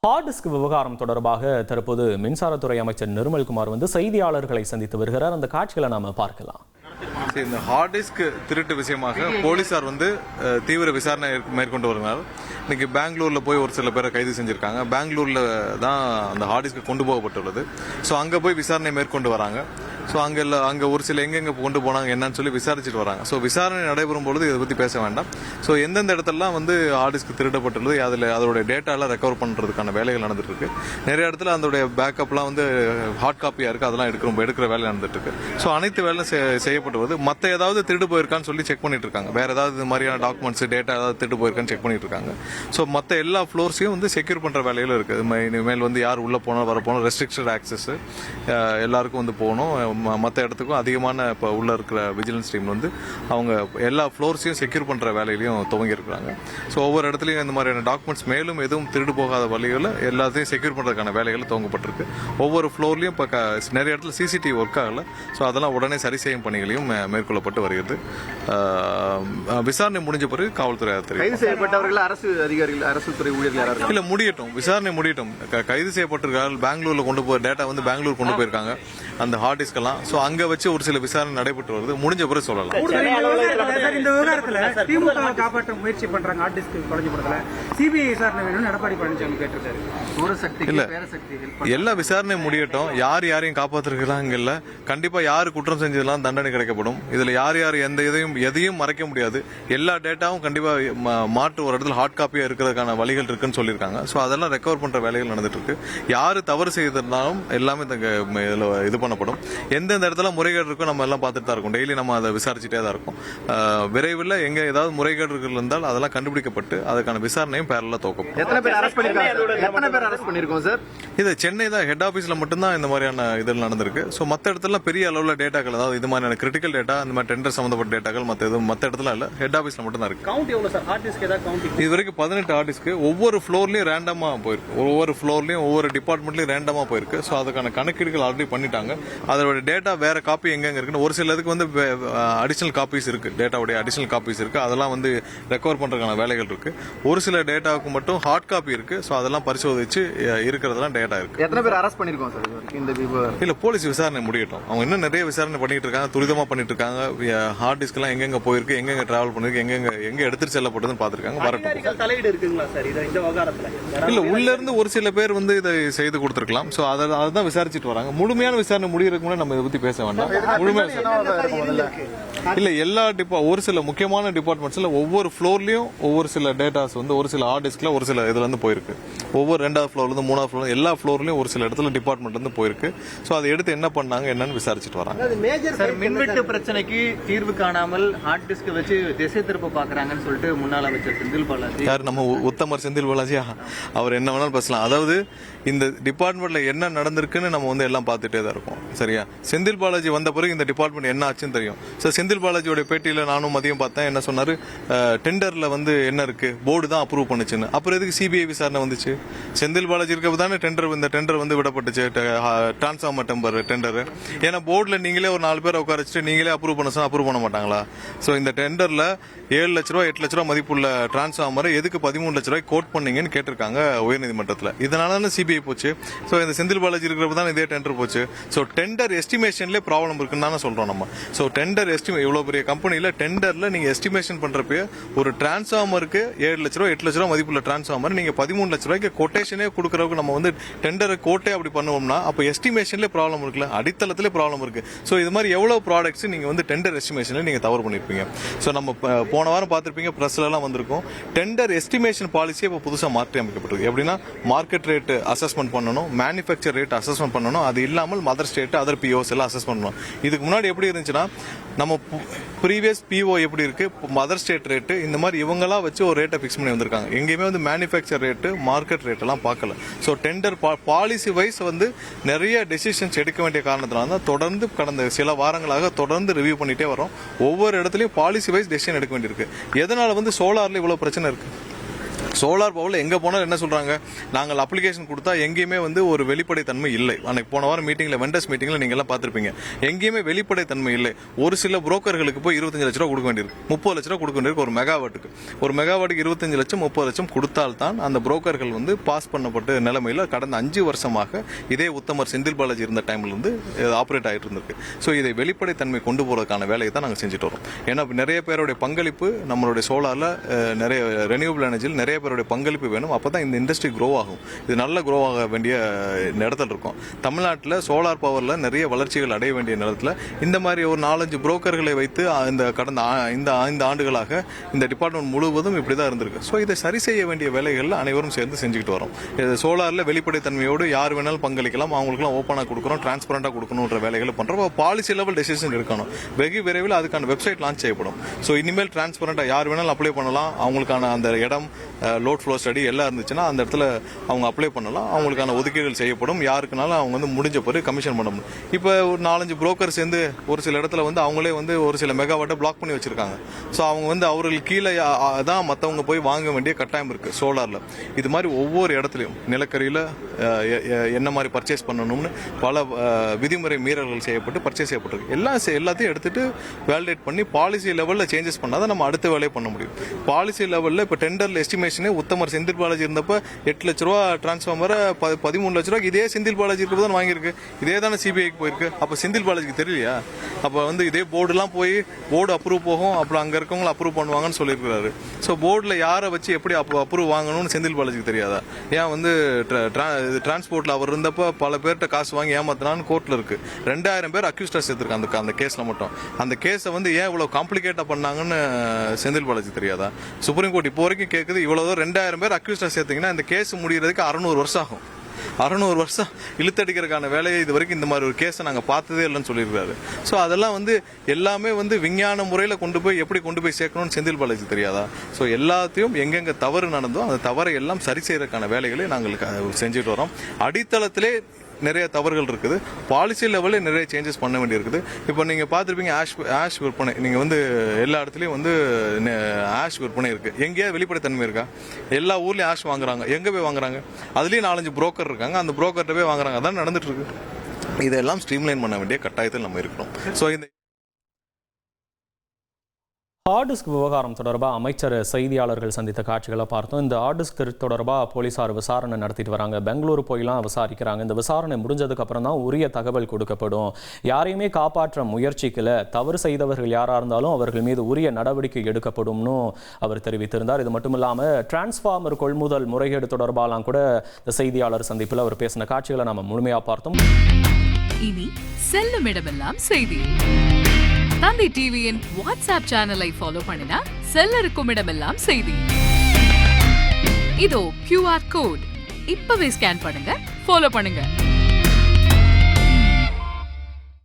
Hard disk விவகாரம் தொடர்பாக தற்போது மின்சாரத்துறை அமைச்சர் நிர்மல்குமார் செய்தியாளர்களை சந்தித்து வருகிறார். அந்த காட்சிகளை நாம பார்க்கலாம். இந்த ஹார்ட் டிஸ்க் திருட்டு விஷயமாக போலீசார் தீவிர விசாரணை மேற்கொண்டு வருகிறார். இன்னைக்கு பெங்களூர்ல போய் ஒரு சில பேரை கைது செஞ்சிருக்காங்க. பெங்களூர்ல தான் அந்த ஹார்ட் டிஸ்க் கொண்டு போகப்பட்டுள்ளது. ஸோ அங்க போய் விசாரணை மேற்கொண்டு வராங்க. ஸோ அங்கே ஒரு சில எங்கெங்க கொண்டு போனாங்க என்னன்னு சொல்லி விசாரிச்சுட்டு வராங்க. ஸோ விசாரணை நடைபெறும் பொழுது இதை பற்றி பேச வேண்டாம். ஸோ எந்தெந்த இடத்துலலாம் ஹார்ட் டிஸ்க் திருடப்பட்டுள்ளது, அதில் அதோட டேட்டாலாம் ரெக்கவர் பண்ணுறதுக்கான வேலைகள் நடந்துட்டு இருக்கு. நிறைய இடத்துல அதோடைய பேக்கப்லாம் ஹார்ட் காப்பியாக இருக்குது, அதெல்லாம் எடுக்கிற வேலை நடந்துட்டு இருக்கு. ஸோ அனைத்து வேலையும் செய்யப்பட்டு வருது. மற்ற ஏதாவது திருடு போயிருக்கான்னு சொல்லி செக் பண்ணிட்டு இருக்காங்க. வேற ஏதாவது இது மாதிரியான டாக்குமெண்ட்ஸ் டேட்டா ஏதாவது திருடு போயிருக்கான்னு செக் பண்ணிட்டு இருக்காங்க. ஸோ மற்ற எல்லா ஃப்ளோர்ஸையும் செக்யூர் பண்ணுற வேலையில இருக்கு. இனிமேல் யார் உள்ள போனோம் வர போனோம் ரெஸ்ட்ரிக்ஷன் ஆக்சஸ் எல்லாருக்கும் போகணும். மற்ற இடத்துக்கும் அதிகமான இப்போ உள்ள இருக்கிற விஜிலன்ஸ் டீம் அவங்க எல்லா ஃப்ளோர்ஸையும் செக்யூர் பண்ற வேலையிலையும் துவங்கி இருக்கிறாங்க. ஸோ ஒவ்வொரு இடத்துலையும் இந்த மாதிரியான டாக்குமெண்ட்ஸ் மேலும் எதுவும் திருடு போகாத வழிகளில் எல்லாத்தையும் செக்யூர் பண்றதுக்கான வேலைகள் துவங்கப்பட்டிருக்கு. ஒவ்வொரு ஃப்ளோர்லையும் இப்போ நிறைய இடத்துல சிசிடிவி ஒர்க் ஆகல. ஸோ அதெல்லாம் உடனே சரி செய்யும் பணிகளையும் மேற்கொள்ளப்பட்டு வருகிறது. விசாரணை முடிஞ்ச பிறகு காவல்துறை கைது செய்யப்பட்டவர்கள் அரசு அதிகாரிகள் அரசு துறை ஊழியர்கள் இல்ல முடியட்டும், விசாரணை முடியட்டும். கைது செய்யப்பட்டிருக்காங்க. பெங்களூர்ல கொண்டு போய் டேட்டா பெங்களூர் கொண்டு போயிருக்காங்க அந்த ஹார்ட் டிஸ்கெல்லாம். ஸோ அங்க வச்சு ஒரு சில விசாரணை நடைபெற்று வருது. முடிஞ்ச பிறகு சொல்லலாம். இந்த விவகாரத்தில் திமுக காப்பாற்ற முயற்சி பண்றாங்க. ஹார்ட் டிஸ்க் தொலைஞ்சு போறதுல சிபிஐ விசாரணை வேணும்னு எடப்பாடி பழனிசாமி கேட்டிருக்காரு. எல்லா விசாரணை முடியட்டும். யார் யாரையும் காப்பாற்றுறாங்கல்ல, கண்டிப்பா யாரு குற்றம் செஞ்சதெல்லாம் தண்டனை கிடைக்கப்படும். இதுல யார் யார் எதையும் மறைக்க முடியாது. எல்லா டேட்டாவும் கண்டிப்பா மாற்று ஒரு இடத்துல ஹார்ட் காப்பியா இருக்கிறதுக்கான வழிகள் இருக்குன்னு சொல்லியிருக்காங்க. ஸோ அதெல்லாம் ரெக்கவர் பண்ற வேலைகள் நடந்துட்டு இருக்கு. யாரு தவறு செய்திருந்தாலும் எல்லாமே இது பண்ணப்படும். எந்தெந்த இடத்துல முறைகேடு இருக்கோ நம்ம எல்லாம் பார்த்துட்டு தான் இருக்கோம். டெய்லி நம்ம அதை விசாரிச்சுட்டே தான் இருக்கோம். விரைவில் எங்க ஏதாவது முறைகேடுகள் இருந்தால் அதெல்லாம் கண்டுபிடிக்கப்பட்டு அதுக்கான விசாரணையும் பேரலா துவக்கப்படும். எத்தனை பேர் அரெஸ்ட் பண்ணிருக்கோம் சார்? இது சென்னை தான் ஹெட் ஆபீஸ்ல மட்டும்தான் இந்த மாதிரியான இதெல்லாம் நடந்திருக்கு. ஸோ மற்ற இடத்துல பெரிய அளவுல டேட்டாக்கள், அதாவது இது மாதிரியான கிரிட்டிக்கல் டேட்டா, இந்த மாதிரி டெண்டர் சம்பந்தப்பட்ட டேட்டாக்கள் மற்ற இடத்துல இல்ல, ஹெட் ஆபீஸ்ல மட்டும் தான் இருக்கு. இது வரைக்கும் 18 ஹார்ட் டிஸ்க் ஒவ்வொரு ஃப்ளோர்லயும் ரேண்டமா போயிருக்கு. ஒவ்வொரு ஃப்ளோர்லயும் ஒவ்வொரு டிபார்ட்மெண்ட்லயும் ரேண்டமா போயிருக்கு. ஸோ அதுக்கான கணக்கீடுகள் ஆல்ரெடி பண்ணிட்டாங்க. அதோட டேட்டா வேற காப்பி எங்க இருக்குன்னு ஒரு சில இதுக்கு அடிஷனல் காப்பீஸ் இருக்கு. டேட்டாவுடைய அடிஷனல் காப்பீஸ் இருக்கு. அதெல்லாம் ரெக்கவர் பண்றதுக்கான வேலைகள் இருக்கு. ஒரு சில டேட்டாவுக்கு மட்டும் ஹார்ட் காப்பி இருக்கு. ஸோ அதெல்லாம் பரிசோதிச்சு இருக்கிறதெல்லாம் டேட்டா இருக்கு. எத்தனை பேர் அரெஸ்ட் பண்ணிருக்கோம் சார் இந்த இல்ல போலீஸ் விசாரணை முடியட்டும். அவங்க இன்னும் நிறைய விசாரணை பண்ணிட்டு இருக்காங்க, துரிதமா பண்ணிட்டு இருக்காங்க. ஹார்ட் டிஸ்க் எல்லாம் எங்கெங்க போயிருக்கு, எங்கெங்க டிராவல் பண்ணிருக்கு, எங்க எடுத்துட்டு செல்லப்பட்டதுன்னு பாத்துருக்காங்க. வரட்டும். தலையீடு இருக்குங்களா சார் இந்த விவகாரத்துல? இல்ல உள்ள இருந்து ஒரு சில பேர் இதை செய்து கொடுத்திருக்கலாம். சோ அதான் விசாரிச்சுட்டு வராங்க. முழுமையான விசாரணை முடியறதுக்கு முன்னாடி நம்ம இதை பத்தி பேச வேண்டாம். இல்ல எல்லா ஒரு சில முக்கியமான டிபார்ட்மெண்ட்ஸ்ல ஒவ்வொரு ஃப்ளோர்லயும் ஒவ்வொரு சில டேட்டாஸ் ஒரு சில ஹார்ட் டிஸ்க்ல ஒரு சில இதுல இருந்து போயிருக்கு. ஒவ்வொரு 2வது ஃப்ளோர்ல இருந்து 3வது ஃப்ளோர் எல்லா ஃப்ளோர்லயும் ஒரு சில இடத்துல டிபார்ட்மெண்ட்ல இருந்து போயிருக்கு. சோ அதை எடுத்து என்ன பண்ணாங்க என்னன்னு விசாரிச்சுட்டு வராங்க. மின்வெட்டு பிரச்சனைக்கு தீர்வு காணாமல் ஹார்ட் டிஸ்க் வச்சு திசை திருப்ப பாக்குறாங்கன்னு சொல்லிட்டு முன்னாள் அமைச்சர் செந்தில் பாலாஜி, யார் நம்ம உத்தமர் செந்தில் பாலாஜி, அவர் என்ன வேணாலும் பேசலாம். அதாவது இந்த டிபார்ட்மெண்ட்ல என்ன நடந்திருக்குன்னு நம்ம எல்லாம் பார்த்துட்டே தான் இருக்கோம். சரியா? செந்தில் பாலாஜி வந்த பிறகு இந்த டிபார்ட்மெண்ட் என்ன ஆச்சுன்னு தெரியும். செந்தில் பாலாஜியோட பேட்டியில நானும் மதியம் பார்த்தேன். என்ன சொன்னாரு, டெண்டர்ல என்ன இருக்கு, போர்டு தான் அப்ரூவ் பண்ணுச்சுன்னு. அப்புறம் எதுக்கு சிபிஐ விசாரணை வந்துச்சு? செந்தில் பாலாஜி இருக்க தானே இந்த டெண்டர் விடப்பட்டுச்சு, டிரான்ஸ்ஃபார்மர் டெண்டர். ஏன்னா போர்டுல நீங்களே ஒரு 4 பேரை உட்கார வச்சுட்டு நீங்களே அப்ரூவ் பண்ண சொன்னா அப்ரூவ் பண்ண மாட்டாங்களா? சோ இந்த டெண்டர்ல 7 லட்ச ரூபாய் 8 லட்ச ரூபாய் மதிப்புள்ள டிரான்ஸ்ஃபார்மரை எதுக்கு 13 லட்ச ரூபாய் கோட் பண்ணீங்கன்னு கேட்டிருக்காங்க உயர்நீதிமன்றத்தில். இதனால தானே சிபிஐ போச்சு. சோ இந்த செந்தில் பாலாஜி இருக்கிறப்ப தான் இதே டெண்டர் போச்சு. சோ டெண்டர் எஸ்டிமேஷன்ல ப்ராப்ளம் இருக்குன்னு தானே சொல்றோம் நம்ம. சோ டெண்டர் இவ்வளவு பெரிய கம்பெனில டெண்டர்ல நீங்க எஸ்டிமேஷன் பண்றப்ப ஒரு டிரான்ஸ்ஃபார்மருக்கு 7 லட்ச ரூபாய் 8 லட்ச ரூபாய் மதிப்புள்ள டிரான்ஸ்ஃபார்மர் நீங்க 13 லட்ச ரூபாய்க்கு கொட்டேஷனே கொடுக்கறதுக்கு நம்ம டெண்டர் கோட்டே அப்படி பண்ணுவோம்னா அப்ப எஸ்டிமேஷன்ல ப்ராப்ளம் இருக்குல்ல, அடித்தளத்திலே ப்ராப்ளம் இருக்கு. சோ இது மாதிரி எவ்வளவு ப்ராடக்ட்ஸ் நீங்க டெண்டர் எஸ்டிமேஷன்ல நீங்க தவறு பண்ணிருப்பீங்க. சோ நம்ம போன வாரம் பார்த்திருப்பீங்க, பிரஸ்ல எல்லாம் வந்திருக்கும். டெண்டர் எஸ்டிமேஷன் பாலிசி இப்ப புதுசா மாற்றி அமைக்கப்பட்டிருக்கு. எப்படின்னா மார்க்கெட் ரேட் அசஸ்மெண்ட் பண்ணணும், மேனுஃபேக்சர் ரேட் அசஸ்மெண்ட் பண்ணணும், அது இல்லாமல் மதர் ஸ்டேட் அதர் பிஓஸ் எல்லாம் அசஸ் பண்ணணும். இதுக்கு முன்னாடி எப்படி இருந்துச்சுன்னா நம்ம ப்ரீவியஸ் பிஓ எப்படி இருக்கு, மதர் ஸ்டேட் ரேட்டு, இந்த மாதிரி இவங்களா வச்சு ஒரு ரேட்டை பிக்ஸ் பண்ணி வந்திருக்காங்க. எங்கேயுமே மேனுஃபேக்சர் ரேட்டு மார்க்கெட் ரேட் எல்லாம் பார்க்கல. ஸோ டெண்டர் பாலிசி வைஸ் நிறைய டெசிஷன்ஸ் எடுக்க வேண்டிய காரணத்தினால தான் தொடர்ந்து கடந்த சில வாரங்களாக தொடர்ந்து ரிவ்யூ பண்ணிட்டே வரோம். ஒவ்வொரு இடத்துலையும் பாலிசி வைஸ் டெசிஷன் எடுக்க வேண்டியிருக்கு. எதனால சோலார்ல இவ்வளவு பிரச்சனை இருக்கு? சோலார் பவரில் எங்கே போனாலும் என்ன சொல்கிறாங்க, நாங்கள் அப்ளிகேஷன் கொடுத்தா எங்கேயுமே வந்து ஒரு வெளிப்படைத்தன்மை இல்லை. அன்னைக்கு போன வாரம் மீட்டிங்கில் வெண்டர்ஸ் மீட்டிங்கில் நீங்கள் எல்லாம் பார்த்துருப்பீங்க, எங்கேயுமே வெளிப்படைத்தன்மை இல்லை. ஒரு சில புரோக்கர்களுக்கு போய் 25 லட்ச ரூபா கொடுக்க வேண்டியிருக்கு, 30 லட்ச ரூபா கொடுக்க வேண்டியிருக்கு ஒரு மெகாவாட்டுக்கு. ஒரு மெகாவாட்டுக்கு 25 லட்சம் 30 லட்சம் கொடுத்தால்தான் அந்த புரோக்கர்கள் வந்து பாஸ் பண்ணப்பட்ட நிலைமையில் கடந்த 5 வருஷமாக இதே உத்தமர் செந்தில் பாலாஜி இருந்த டைம்லேருந்து ஆப்ரேட் ஆகிட்டு இருந்திருக்கு. ஸோ இதை வெளிப்படைத்தன்மை கொண்டு போகிறதுக்கான வேலையை தான் நாங்கள் செஞ்சுட்டு வரோம். ஏன்னா நிறைய பேருடைய பங்களிப்பு நம்மளுடைய சோலாரில், நிறைய ரெனியூபிள் எனர்ஜியில் நிறைய பேருடைய பங்களிப்பு வேணும். அப்போ தான் இந்த இண்டஸ்ட்ரி க்ரோ ஆகும். இது நல்ல க்ரோ ஆக வேண்டிய இடத்துல இருக்கும். தமிழ்நாட்டில் சோலார் பவரில் நிறைய வளர்ச்சிகள் அடைய வேண்டிய நேரத்தில் இந்த மாதிரி ஒரு 4-5 புரோக்கர்களை வைத்து இந்த கடந்த இந்த 5 ஆண்டுகளாக இந்த டிபார்ட்மெண்ட் முழுவதும் இப்படி தான் இருந்திருக்கு. ஸோ இதை சரி செய்ய வேண்டிய வேலைகளில் அனைவரும் சேர்ந்து செஞ்சுக்கிட்டு வரோம். சோலாரில் வெளிப்படைத்தன்மையோடு யார் வேணாலும் பங்களிக்கலாம், அவங்களுக்குலாம் ஓப்பனாக கொடுக்கணும், டிரான்ஸ்பரண்டாக கொடுக்கணுன்ற வேலைகளை பண்ணுறோம். பாலிசி லெவல் டெசிஷன் எடுக்கணும். வெகு விரைவில் அதுக்கான வெப்சைட் லான்ச் செய்யப்படும். ஸோ இனிமேல் டிரான்ஸ்பரண்டாக யார் வேணாலும் அப்ளை பண்ணலாம். அவங்களுக்கான அந்த இடம், லோட் ஃப்ளோ ஸ்டடி எல்லாம் இருந்துச்சுன்னா அந்த இடத்துல அவங்க அப்ளை பண்ணலாம். அவங்களுக்கான ஒதுக்கீடுகள் செய்யப்படும். யாருக்குனாலும் அவங்க வந்து முடிஞ்ச பிறகு கமிஷன் பண்ண முடியும். இப்போ ஒரு 4-5 புரோக்கர் சேர்ந்து ஒரு சில இடத்துல வந்து அவங்களே வந்து ஒரு சில மெகாவாட்டை பிளாக் பண்ணி வச்சிருக்காங்க. ஸோ அவங்க வந்து அவர்கள் கீழே தான் மற்றவங்க போய் வாங்க வேண்டிய கட்டாயம் இருக்கு சோலாரில். இது மாதிரி ஒவ்வொரு இடத்துலையும் நிலக்கரியில் என்ன மாதிரி பர்ச்சேஸ் பண்ணணும்னு பல விதிமுறை மீறல்கள் செய்யப்பட்டு பர்ச்சேஸ் செய்யப்பட்டிருக்கு. எல்லாத்தையும் எடுத்துட்டு வேலிடேட் பண்ணி பாலிசி லெவலில் சேஞ்சஸ் பண்ணாதான் நம்ம அடுத்த வேலையை பண்ண முடியும். பாலிசி லெவலில் இப்போ டெண்டரில் எஸ்டிமேஷனே உத்தமர் செந்தில் பாலாஜி இருந்தப்ப 8 லட்ச ரூபா டிரான்ஸ்ஃபார்மரை 13 லட்ச ரூபாய்க்கு இதே செந்தில் பாலாஜி இருக்கிறது தான் வாங்கியிருக்கு. இதே தானே சிபிஐக்கு போயிருக்கு. அப்போ செந்தில் பாலாஜிக்கு தெரியலையா? அப்போ வந்து இதே போர்டுலாம் போய் போர்டு அப்ரூவ் போகும், அப்புறம் அங்கே இருக்கவங்களை அப்ரூவ் பண்ணுவாங்கன்னு சொல்லியிருக்கிறாரு. ஸோ போர்டில் யாரை வச்சு எப்படி அப்ரூவ் வாங்கணும்னு செந்தில் பாலாஜிக்கு தெரியாதா? ஏன் வந்து டிரான்ஸ்போர்ட்டில் அவர் இருந்தப்ப பல பேர்கிட்ட காசு வாங்கி ஏமாத்தினான்னு கோர்ட்டில் இருக்கு. 2000 பேர் அக்யூஸ்டா சேர்த்திருக்காங்க அந்த கேஸில் மட்டும். அந்த கேஸை வந்து ஏன் இவ்வளோ காம்ப்ளிகேட்டாக பண்ணாங்கன்னு செந்தில் பாலாஜி தெரியாதா? சுப்ரீம் கோர்ட் இப்போ வரைக்கும் கேட்குது, இவ்வளோ 2000 பேர் அக்யூஸ்டா சேர்த்தீங்கன்னா இந்த கேஸ் முடிகிறதுக்கு 600 வருஷம் ஆகும். 600 வருஷம் இழுத்தடிக்கிறதுக்கான வேலையை இது வரைக்கும் இந்த மாதிரி ஒரு கேஸை நாங்கள் பார்த்ததே இல்லைன்னு சொல்லியிருக்காரு. ஸோ அதெல்லாம் வந்து எல்லாமே வந்து விஞ்ஞான முறையில் எப்படி கொண்டு போய் சேர்க்கணும்னு செந்தில் பாலாஜி தெரியாதா? ஸோ எல்லாத்தையும் எங்கெங்கே தவறு நடந்தோ அந்த தவறை எல்லாம் சரி செய்யறதுக்கான வேலைகளை நாங்கள் செஞ்சுட்டு வரோம். அடித்தளத்திலே நிறைய தவறுகள் இருக்குது. பாலிசி லெவலில் நிறைய சேஞ்சஸ் பண்ண வேண்டி இருக்குது. இப்போ நீங்கள் பார்த்துருப்பீங்க ஆஷ் விற்பனை. நீங்கள் வந்து எல்லா இடத்துலையும் வந்து ஆஷ் விற்பனை இருக்குது. எங்கேயாவது வெளிப்படைத்தன்மை இருக்கா? எல்லா ஊர்லேயும் ஆஷ் வாங்குறாங்க. எங்கே போய் வாங்குறாங்க? அதுலேயும் 4-5 புரோக்கர் இருக்காங்க. அந்த புரோக்கர்கிட்ட போய் வாங்குறாங்க. அதான் நடந்துட்டு இருக்கு. இதெல்லாம் ஸ்ட்ரீம்லைன் பண்ண வேண்டிய கட்டாயத்தில் நம்ம இருக்கணும். ஸோ இந்த ஹார்ட் டிஸ்க் விவகாரம் தொடர்பாக அமைச்சர் செய்தியாளர்கள் சந்தித்த காட்சிகளை பார்த்தோம். இந்த ஹார்ட் டிஸ்க் தொடர்பாக போலீசார் விசாரணை நடத்திட்டு வராங்க. பெங்களூரு போயெல்லாம் விசாரிக்கிறாங்க. இந்த விசாரணை முடிஞ்சதுக்கு அப்புறம் தான் உரிய தகவல் கொடுக்கப்படும். யாரையுமே காப்பாற்ற முயற்சிக்கல, தவறு செய்தவர்கள் யாராக இருந்தாலும் அவர்கள் மீது உரிய நடவடிக்கை எடுக்கப்படும்னு அவர் தெரிவித்திருந்தார். இது மட்டும் இல்லாமல் டிரான்ஸ்ஃபார்மர் கொள்முதல் முறைகேடு தொடர்பாலாம் கூட இந்த செய்தியாளர் சந்திப்பில் அவர் பேசின காட்சிகளை நம்ம முழுமையாக பார்த்தோம். இனி செல்லும் இடமெல்லாம் செய்தி. தந்தி டிவியின் வாட்ஸ்அப் சேனலை ஃபாலோ பண்ணினா செல்ல இருக்கும் இடமெல்லாம் செய்தி. இதோ QR கோட் இப்பவே ஸ்கேன் பண்ணுங்க, ஃபாலோ பண்ணுங்க.